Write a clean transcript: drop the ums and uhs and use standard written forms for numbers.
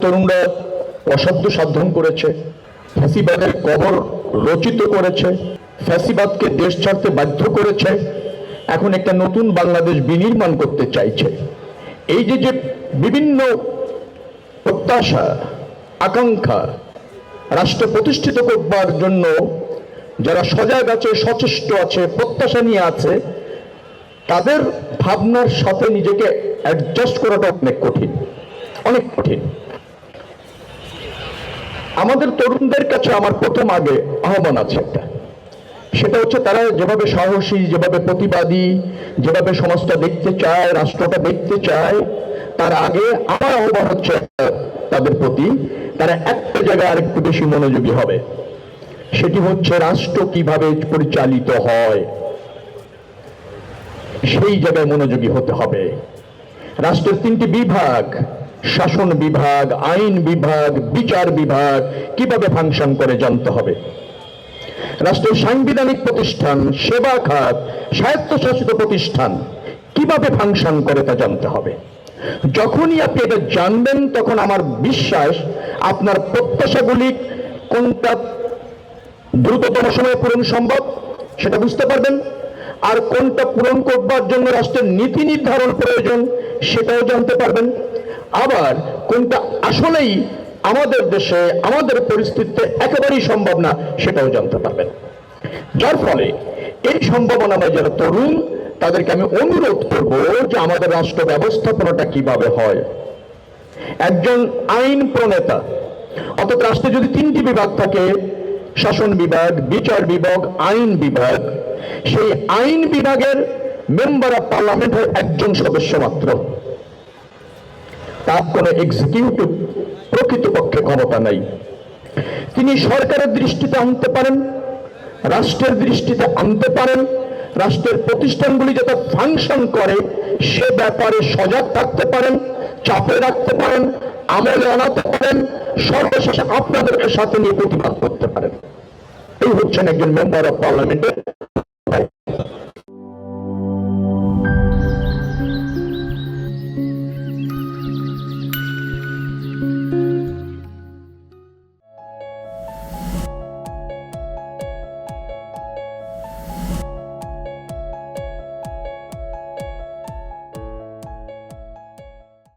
তরুণরা অসাধ্য সাধন করেছে, ফ্যাসিবাদের কবর রচিত করেছে, ফ্যাসিবাদকে দেশ ছাড়তে বাধ্য করেছে, এখন একটা নতুন বাংলাদেশ বিনির্মাণ করতে চাইছে। এই যে যে বিভিন্ন প্রত্যাশা, আকাঙ্ক্ষা রাষ্ট্র প্রতিষ্ঠিত করবার জন্য যারা সজাগ আছে, সচেষ্ট আছে, প্রত্যাশা নিয়ে আছে, তাদের ভাবনার সাথে নিজেকে অ্যাডজাস্ট করাটা অনেক কঠিন, অনেক কঠিন। আমাদের তরুণদের কাছে আমার প্রথম আগে আহ্বান আছে একটা, সেটা হচ্ছে তারা যেভাবে সাহসী, যেভাবে প্রতিবাদী, যেভাবে সমাজটা দেখতে চায়, রাষ্ট্রটা দেখতে চায়, তার আগে আমার আহ্বান হচ্ছে তাদের প্রতি, তারা একটা জায়গায় আরেকটু বেশি মনোযোগী হবে। সেটি হচ্ছে রাষ্ট্র কিভাবে পরিচালিত হয়, সেই জায়গায় মনোযোগী হতে হবে। রাষ্ট্রের তিনটি বিভাগ, শাসন বিভাগ, আইন বিভাগ, বিচার বিভাগ কিভাবে ফাংশন করে জানতে হবে। রাষ্ট্রের সাংবিধানিক প্রতিষ্ঠান, সেবা খাত, স্বায়ত্তশাসিত প্রতিষ্ঠান কিভাবে ফাংশন করে তা জানতে হবে। যখনই আপনি এটা জানবেন, তখন আমার বিশ্বাস আপনার প্রত্যাশাগুলি কোনটা দ্রুততম সময়ে পূরণ সম্ভব সেটা বুঝতে পারবেন, আর কোনটা পূরণ করবার জন্য রাষ্ট্রের নীতি নির্ধারণ প্রয়োজন সেটাও জানতে পারবেন, আবার কোনটা আসলেই আমাদের দেশে আমাদের পরিস্থিতিতে একেবারেই সম্ভব না সেটাও জানতে পারবেন। যার ফলে এই সম্ভাবনাময় যারা তরুণ, তাদেরকে আমি অনুরোধ করব যে আমাদের রাষ্ট্র ব্যবস্থাপনাটা কিভাবে হয়। একজন আইন প্রণেতা, অর্থাৎ রাষ্ট্রে যদি তিনটি বিভাগ থাকে, শাসন বিভাগ, বিচার বিভাগ, আইন বিভাগ, সেই আইন বিভাগের মেম্বার অফ পার্লামেন্ট হয় একজন সদস্য মাত্র। তার কোনো এক্সিকিউটিভ প্রকৃতপক্ষে ক্ষমতা নাই। তিনি সরকারের দৃষ্টিতে আনতে পারেন, রাষ্ট্রের দৃষ্টিতে আনতে পারেন, রাষ্ট্রের প্রতিষ্ঠানগুলি যাতে ফাংশন করে সে ব্যাপারে সজাগ থাকতে পারেন, চাপে রাখতে পারেন, আমলে আনাতে পারেন, সর্বশেষে আপনাদেরকে সাথে নিয়ে প্রতিবাদ করতে পারেন। এই হচ্ছেন একজন মেম্বার অফ পার্লামেন্টের।